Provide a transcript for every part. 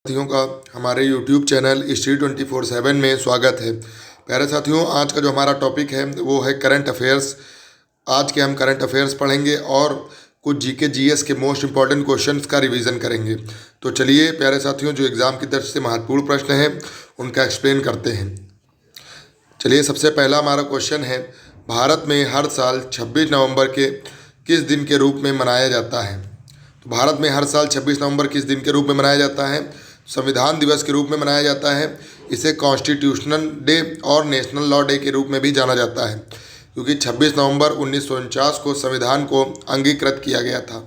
साथियों का हमारे YouTube चैनल हिस्ट्री 24/7 में स्वागत है। प्यारे साथियों, आज का जो हमारा टॉपिक है वो है करंट अफेयर्स। आज के हम करंट अफेयर्स पढ़ेंगे और कुछ जीके जीएस के मोस्ट इंपॉर्टेंट क्वेश्चंस का रिवीजन करेंगे। तो चलिए प्यारे साथियों, जो एग्ज़ाम की दृष्टि से महत्वपूर्ण प्रश्न हैं उनका एक्सप्लेन करते हैं। चलिए, सबसे पहला हमारा क्वेश्चन है, भारत में हर साल 26 नवंबर के किस दिन के रूप में मनाया जाता है? तो भारत में हर साल 26 नवंबर किस दिन के रूप में मनाया जाता है? संविधान दिवस के रूप में मनाया जाता है। इसे कॉन्स्टिट्यूशनल डे और नेशनल लॉ डे के रूप में भी जाना जाता है, क्योंकि 26 नवंबर 1949 को संविधान को अंगीकृत किया गया था।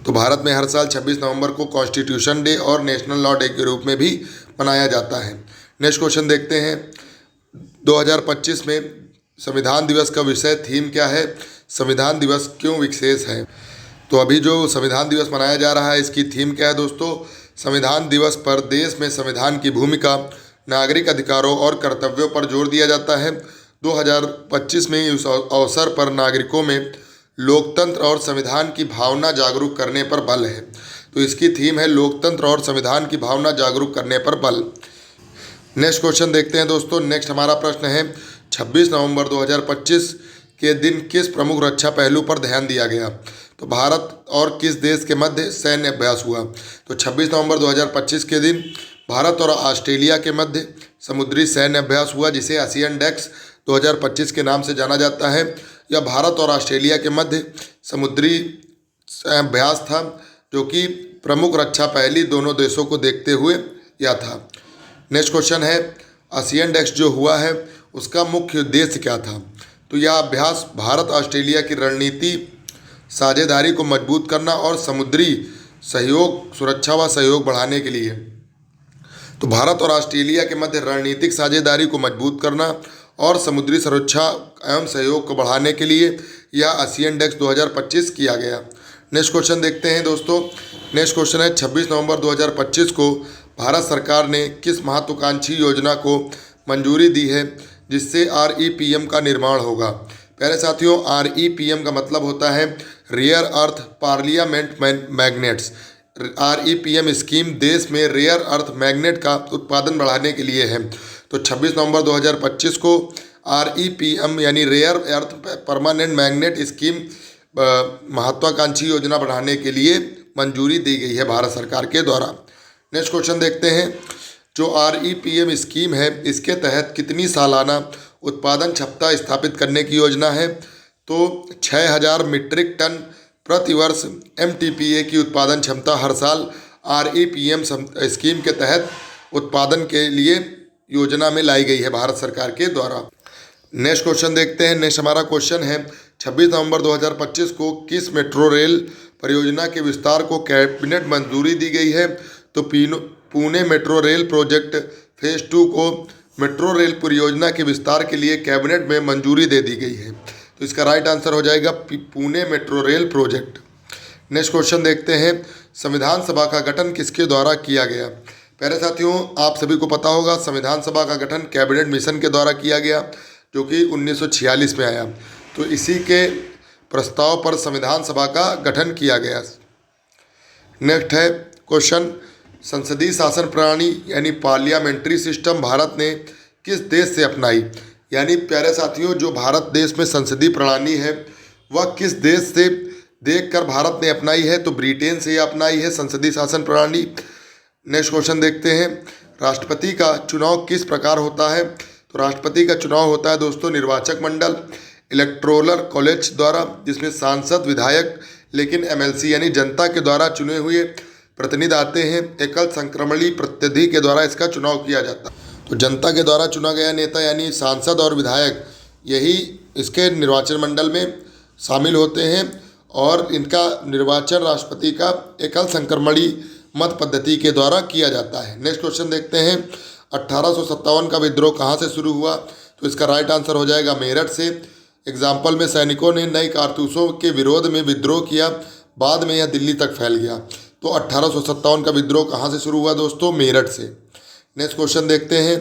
तो भारत में हर साल 26 नवंबर को कॉन्स्टिट्यूशन डे और नेशनल लॉ डे के रूप में भी मनाया जाता है। नेक्स्ट क्वेश्चन देखते हैं, 2025 में संविधान दिवस का विषय थीम क्या है? संविधान दिवस क्यों विशेष है? तो अभी जो संविधान दिवस मनाया जा रहा है, इसकी थीम क्या है दोस्तों? संविधान दिवस पर देश में संविधान की भूमिका, नागरिक अधिकारों और कर्तव्यों पर जोर दिया जाता है। 2025 में इस अवसर पर नागरिकों में लोकतंत्र और संविधान की भावना जागरूक करने पर बल है। तो इसकी थीम है लोकतंत्र और संविधान की भावना जागरूक करने पर बल। नेक्स्ट क्वेश्चन देखते हैं दोस्तों। नेक्स्ट हमारा प्रश्न है, 26 नवंबर 2025 के दिन किस प्रमुख रक्षा पहलू पर ध्यान दिया गया? तो भारत और किस देश के मध्य सैन्य अभ्यास हुआ? तो 26 नवंबर 2025 के दिन भारत और ऑस्ट्रेलिया के मध्य समुद्री सैन्य अभ्यास हुआ, जिसे आसियान डेक्स 2025 के नाम से जाना जाता है। यह भारत और ऑस्ट्रेलिया के मध्य समुद्री अभ्यास था, जो कि प्रमुख रक्षा पहली दोनों देशों को देखते हुए यह था। नेक्स्ट क्वेश्चन है, आसियान डेक्स जो हुआ है उसका मुख्य उद्देश्य क्या था? तो यह अभ्यास भारत ऑस्ट्रेलिया की रणनीति साझेदारी को मजबूत करना और समुद्री सहयोग, सुरक्षा व सहयोग बढ़ाने के लिए। तो भारत और ऑस्ट्रेलिया के मध्य रणनीतिक साझेदारी को मजबूत करना और समुद्री सुरक्षा एवं सहयोग को बढ़ाने के लिए यह आसियान डेक्स 2025 किया गया। नेक्स्ट क्वेश्चन देखते हैं दोस्तों। नेक्स्ट क्वेश्चन है, 26 नवंबर 2025 को भारत सरकार ने किस महत्वाकांक्षी योजना को मंजूरी दी है जिससे REPM का निर्माण होगा? प्यारे साथियों, REPM का मतलब होता है rare earth parliament magnets. REPM scheme देश में रेयर अर्थ मैग्नेट का उत्पादन बढ़ाने के लिए है। तो 26 नवंबर 2025 को REPM यानी rare earth permanent magnet scheme महत्वाकांक्षी योजना बढ़ाने के लिए मंजूरी दी गई है भारत सरकार के द्वारा। नेक्स्ट क्वेश्चन देखते हैं, जो REPM स्कीम है इसके तहत कितनी सालाना उत्पादन क्षमता स्थापित करने की योजना है? तो 6000 मीट्रिक टन प्रति वर्ष MTPA की उत्पादन क्षमता हर साल REPM स्कीम के तहत उत्पादन के लिए योजना में लाई गई है भारत सरकार के द्वारा। नेक्स्ट क्वेश्चन देखते हैं। नेक्स्ट हमारा क्वेश्चन है, 26 नवंबर 2025 को किस मेट्रो रेल परियोजना के विस्तार को कैबिनेट मंजूरी दी गई है? तो Pune metro rail project phase 2 को मेट्रो रेल परियोजना के विस्तार के लिए कैबिनेट में मंजूरी दे दी गई है। तो इसका राइट आंसर हो जाएगा Pune metro rail project. Next question देखते हैं, संविधान सभा का गठन किसके द्वारा किया गया? प्यारे साथियों, आप सभी को पता होगा संविधान सभा का गठन कैबिनेट मिशन के द्वारा किया गया, जो कि 1946 में आया। तो इसी के प्रस्ताव पर संविधान सभा का गठन किया गया। नेक्स्ट है क्वेश्चन, संसदीय शासन प्रणाली यानी पार्लियामेंट्री सिस्टम भारत ने किस देश से अपनाई? यानी प्यारे साथियों, जो भारत देश में संसदीय प्रणाली है वह किस देश से देखकर भारत ने अपनाई है? तो ब्रिटेन से अपनाई है संसदीय शासन प्रणाली। नेक्स्ट क्वेश्चन देखते हैं, राष्ट्रपति का चुनाव किस प्रकार होता है? तो राष्ट्रपति का चुनाव होता है दोस्तों निर्वाचक मंडल इलेक्टोरल कॉलेज द्वारा, जिसमें सांसद, विधायक, लेकिन MLC यानी जनता के द्वारा चुने हुए प्रतिनिधि आते हैं। एकल संक्रमणी प्रतिनिधि के द्वारा इसका चुनाव किया जाता है। तो जनता के द्वारा चुना गया नेता यानी सांसद और विधायक, यही इसके निर्वाचन मंडल में शामिल होते हैं और इनका निर्वाचन राष्ट्रपति का एकल संक्रमणी मत पद्धति के द्वारा किया जाता है। नेक्स्ट क्वेश्चन देखते हैं, 1857 का विद्रोह कहाँ से शुरू हुआ? तो इसका राइट आंसर हो जाएगा मेरठ से। एग्जाम्पल में सैनिकों ने नए कारतूसों के विरोध में विद्रोह किया, बाद में यह दिल्ली तक फैल गया। तो 1857 का विद्रोह कहाँ से शुरू हुआ दोस्तों? मेरठ से। नेक्स्ट क्वेश्चन देखते हैं।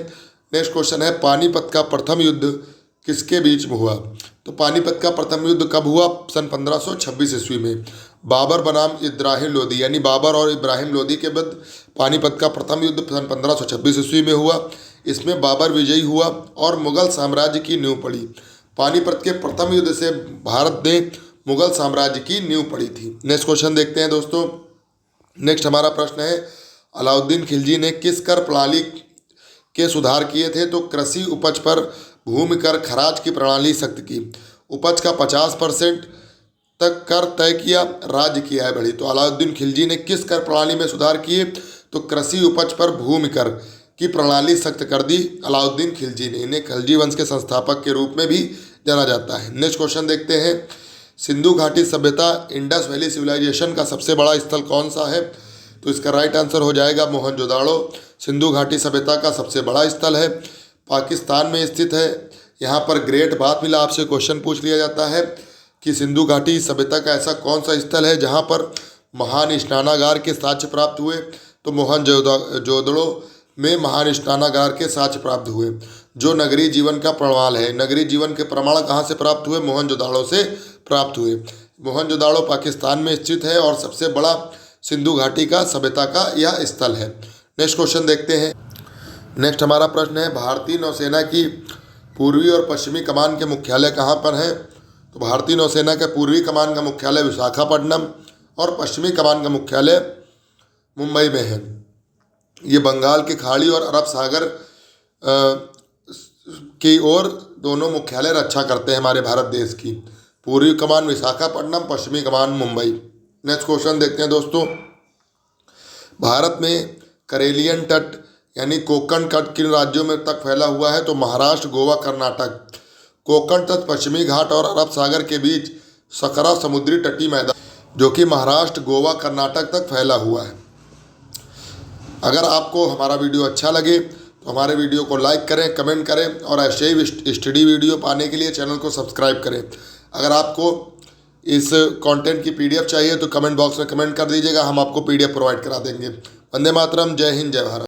नेक्स्ट क्वेश्चन है, पानीपत का प्रथम युद्ध किसके बीच में हुआ? तो पानीपत का प्रथम युद्ध कब हुआ? सन 1526 ईस्वी में। बाबर बनाम इब्राहिम लोदी, यानी बाबर और इब्राहिम लोदी के बाद पानीपत का प्रथम युद्ध सन 1526 ईस्वी में हुआ। इसमें बाबर विजयी हुआ और मुगल साम्राज्य की नींव पड़ी। पानीपत के प्रथम युद्ध से भारत ने मुगल साम्राज्य की नींव पड़ी थी। नेक्स्ट क्वेश्चन देखते हैं दोस्तों। नेक्स्ट हमारा प्रश्न है, अलाउद्दीन खिलजी ने किस कर प्रणाली के सुधार किए थे? तो कृषि उपज पर भूमि कर, खराज की प्रणाली सख्त की, उपज का 50% तक कर तय किया, राज्य की आय बढ़ी। तो अलाउद्दीन खिलजी ने किस कर प्रणाली में सुधार किए? तो कृषि उपज पर भूमि कर की प्रणाली सख्त कर दी अलाउद्दीन खिलजी ने। इन्हें खिलजी वंश के संस्थापक के रूप में भी जाना जाता है। नेक्स्ट क्वेश्चन देखते हैं, सिंधु घाटी सभ्यता इंडस वैली सिविलाइजेशन का सबसे बड़ा स्थल कौन सा है? तो इसका राइट आंसर हो जाएगा मोहनजोदाड़ो। सिंधु घाटी सभ्यता का सबसे बड़ा स्थल है, पाकिस्तान में स्थित है। यहाँ पर ग्रेट बात मिला, आपसे क्वेश्चन पूछ लिया जाता है कि सिंधु घाटी सभ्यता का ऐसा कौन सा स्थल है जहाँ पर महान स्नानागार के साक्ष्य प्राप्त हुए? तो मोहनजोदड़ो में महान स्नानागार के साक्ष्य प्राप्त हुए। जो नगरीय जीवन का प्रमाण है, नगरीय जीवन के प्रमाण कहाँ से प्राप्त हुए? मोहनजोदाड़ो से प्राप्त हुए। मोहनजोदाड़ो पाकिस्तान में स्थित है और सबसे बड़ा सिंधु घाटी का सभ्यता का यह स्थल है। नेक्स्ट क्वेश्चन देखते हैं। नेक्स्ट हमारा प्रश्न है, भारतीय नौसेना की पूर्वी और पश्चिमी कमान के मुख्यालय कहाँ पर हैं? तो भारतीय नौसेना के पूर्वी कमान का मुख्यालय विशाखापट्टनम और पश्चिमी कमान का मुख्यालय मुंबई में है। ये बंगाल की खाड़ी और अरब सागर की ओर दोनों मुख्यालय रक्षा करते हैं हमारे भारत देश की। पूर्वी कमान विशाखापट्टनम, पश्चिमी कमान मुंबई। नेक्स्ट क्वेश्चन देखते हैं दोस्तों। भारत में करेलियन तट यानी कोंकण तट किन राज्यों में तक फैला हुआ है? तो महाराष्ट्र, गोवा, कर्नाटक। कोंकण तट पश्चिमी घाट और अरब सागर के बीच सकरा समुद्री तटीय मैदान जो कि महाराष्ट्र, गोवा, कर्नाटक तक फैला हुआ है। अगर आपको हमारा वीडियो अच्छा लगे तो हमारे वीडियो को लाइक करें, कमेंट करें और ऐसे ही स्टडी वीडियो पाने के लिए चैनल को सब्सक्राइब करें। अगर आपको इस कंटेंट की PDF चाहिए तो कमेंट बॉक्स में कमेंट कर दीजिएगा, हम आपको PDF प्रोवाइड करा देंगे। वंदे मातरम, जय हिंद, जय भारत।